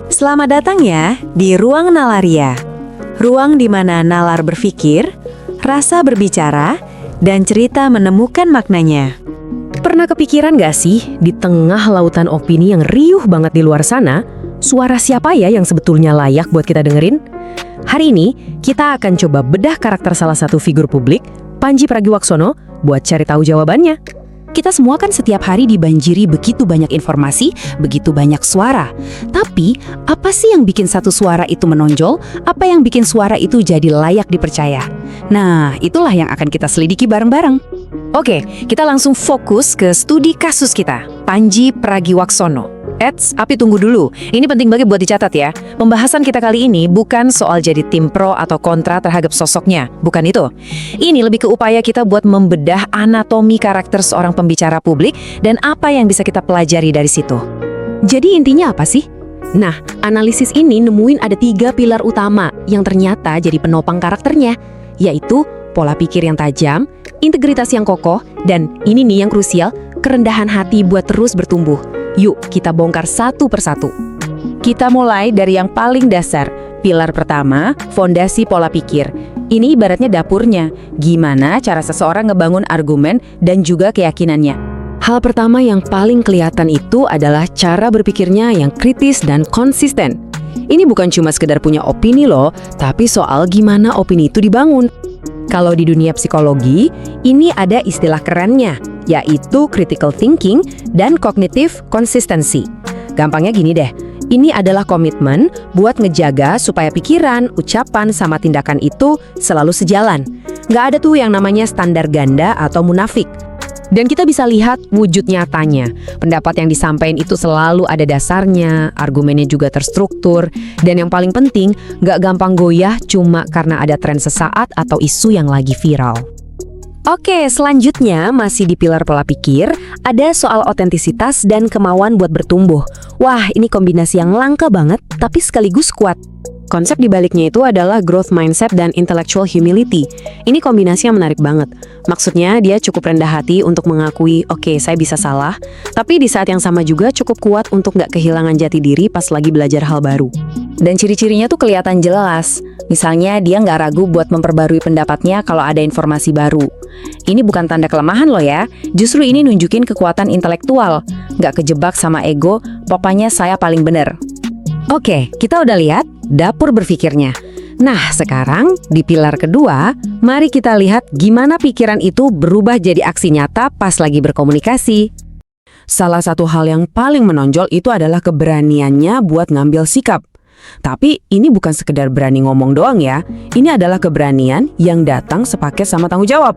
Selamat datang ya di Ruang Nalaria. Ruang di mana nalar berpikir, rasa berbicara, dan cerita menemukan maknanya. Pernah kepikiran gak sih, di tengah lautan opini yang riuh banget di luar sana, suara siapa ya yang sebetulnya layak buat kita dengerin? Hari ini, kita akan coba bedah karakter salah satu figur publik, Pandji Pragiwaksono, buat cari tahu jawabannya. Kita semua kan setiap hari dibanjiri begitu banyak informasi, begitu banyak suara. Tapi, apa sih yang bikin satu suara itu menonjol? Apa yang bikin suara itu jadi layak dipercaya? Nah, itulah yang akan kita selidiki bareng-bareng. Oke, kita langsung fokus ke studi kasus kita, Pandji Pragiwaksono. Tapi tunggu dulu, ini penting banget buat dicatat ya. Pembahasan kita kali ini bukan soal jadi tim pro atau kontra terhadap sosoknya, bukan itu. Ini lebih ke upaya kita buat membedah anatomi karakter seorang pembicara publik dan apa yang bisa kita pelajari dari situ. Jadi intinya apa sih? Nah, analisis ini nemuin ada 3 pilar utama yang ternyata jadi penopang karakternya, yaitu pola pikir yang tajam, integritas yang kokoh, dan ini nih yang krusial, kerendahan hati buat terus bertumbuh. Yuk, kita bongkar satu persatu. Kita mulai dari yang paling dasar. Pilar pertama, fondasi pola pikir. Ini ibaratnya dapurnya. Gimana cara seseorang ngebangun argumen dan juga keyakinannya. Hal pertama yang paling kelihatan itu adalah cara berpikirnya yang kritis dan konsisten. Ini bukan cuma sekedar punya opini loh, tapi soal gimana opini itu dibangun. Kalau di dunia psikologi, ini ada istilah kerennya, yaitu critical thinking dan cognitive consistency. Gampangnya gini deh, ini adalah komitmen buat ngejaga supaya pikiran, ucapan, sama tindakan itu selalu sejalan. Nggak ada tuh yang namanya standar ganda atau munafik. Dan kita bisa lihat wujud nyatanya. Pendapat yang disampaikan itu selalu ada dasarnya, argumennya juga terstruktur, dan yang paling penting, nggak gampang goyah cuma karena ada tren sesaat atau isu yang lagi viral. Oke, selanjutnya masih di pilar pola pikir, ada soal otentisitas dan kemauan buat bertumbuh. Wah, ini kombinasi yang langka banget, tapi sekaligus kuat. Konsep dibaliknya itu adalah growth mindset dan intellectual humility. Ini kombinasi yang menarik banget. Maksudnya dia cukup rendah hati untuk mengakui, oke, saya bisa salah, tapi di saat yang sama juga cukup kuat untuk nggak kehilangan jati diri pas lagi belajar hal baru. Dan ciri-cirinya tuh kelihatan jelas. Misalnya dia nggak ragu buat memperbarui pendapatnya kalau ada informasi baru. Ini bukan tanda kelemahan loh ya, justru ini nunjukin kekuatan intelektual. Nggak kejebak sama ego, pokoknya saya paling bener. Oke, kita udah lihat dapur berpikirnya. Nah, sekarang di pilar kedua, mari kita lihat gimana pikiran itu berubah jadi aksi nyata pas lagi berkomunikasi. Salah satu hal yang paling menonjol itu adalah keberaniannya buat ngambil sikap. Tapi ini bukan sekedar berani ngomong doang ya, ini adalah keberanian yang datang sepaket sama tanggung jawab.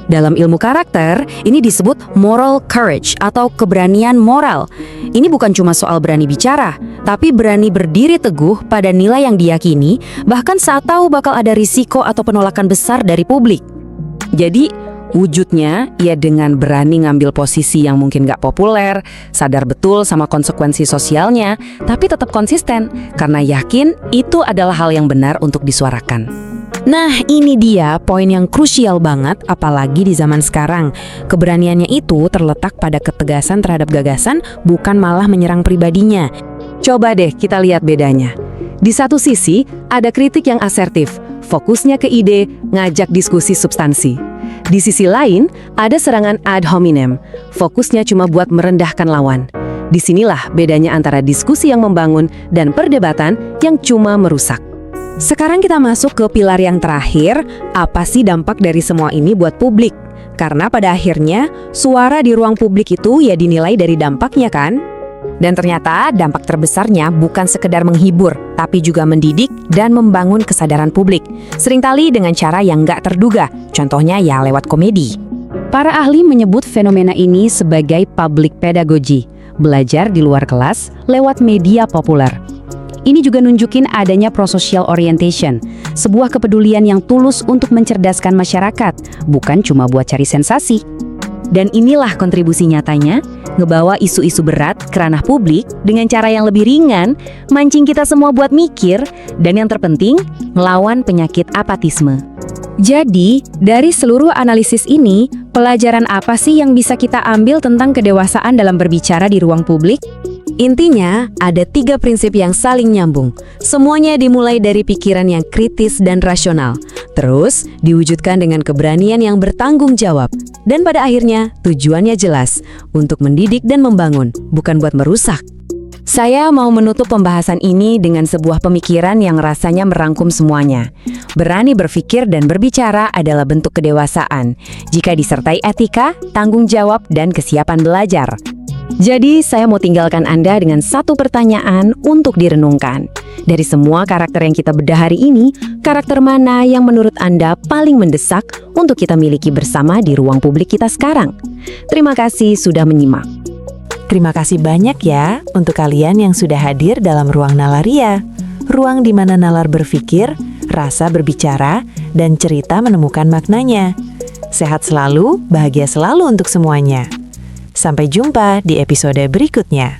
Dalam ilmu karakter, ini disebut moral courage atau keberanian moral. Ini bukan cuma soal berani bicara, tapi berani berdiri teguh pada nilai yang diyakini, bahkan saat tahu bakal ada risiko atau penolakan besar dari publik. Jadi, wujudnya ya dengan berani ngambil posisi yang mungkin gak populer, sadar betul sama konsekuensi sosialnya, tapi tetap konsisten, karena yakin itu adalah hal yang benar untuk disuarakan. Nah, ini dia poin yang krusial banget, apalagi di zaman sekarang. Keberaniannya itu terletak pada ketegasan terhadap gagasan, bukan malah menyerang pribadinya. Coba deh kita lihat bedanya. Di satu sisi, ada kritik yang asertif, fokusnya ke ide, ngajak diskusi substansi. Di sisi lain, ada serangan ad hominem, fokusnya cuma buat merendahkan lawan. Disinilah bedanya antara diskusi yang membangun dan perdebatan yang cuma merusak. Sekarang kita masuk ke pilar yang terakhir, apa sih dampak dari semua ini buat publik? Karena pada akhirnya, suara di ruang publik itu ya dinilai dari dampaknya kan? Dan ternyata dampak terbesarnya bukan sekedar menghibur, tapi juga mendidik dan membangun kesadaran publik. Seringkali dengan cara yang nggak terduga, contohnya ya lewat komedi. Para ahli menyebut fenomena ini sebagai public pedagogy, belajar di luar kelas lewat media populer. Ini juga nunjukin adanya prosocial orientation, sebuah kepedulian yang tulus untuk mencerdaskan masyarakat, bukan cuma buat cari sensasi. Dan inilah kontribusi nyatanya, ngebawa isu-isu berat ke ranah publik dengan cara yang lebih ringan, mancing kita semua buat mikir, dan yang terpenting, melawan penyakit apatisme. Jadi, dari seluruh analisis ini, pelajaran apa sih yang bisa kita ambil tentang kedewasaan dalam berbicara di ruang publik? Intinya, ada 3 prinsip yang saling nyambung. Semuanya dimulai dari pikiran yang kritis dan rasional. Terus, diwujudkan dengan keberanian yang bertanggung jawab. Dan pada akhirnya, tujuannya jelas, untuk mendidik dan membangun, bukan buat merusak. Saya mau menutup pembahasan ini dengan sebuah pemikiran yang rasanya merangkum semuanya. Berani berpikir dan berbicara adalah bentuk kedewasaan, jika disertai etika, tanggung jawab, dan kesiapan belajar. Jadi, saya mau tinggalkan Anda dengan satu pertanyaan untuk direnungkan. Dari semua karakter yang kita bedah hari ini, karakter mana yang menurut Anda paling mendesak untuk kita miliki bersama di ruang publik kita sekarang? Terima kasih sudah menyimak. Terima kasih banyak ya untuk kalian yang sudah hadir dalam Ruang Nalaria. Ruang di mana nalar berpikir, rasa berbicara, dan cerita menemukan maknanya. Sehat selalu, bahagia selalu untuk semuanya. Sampai jumpa di episode berikutnya.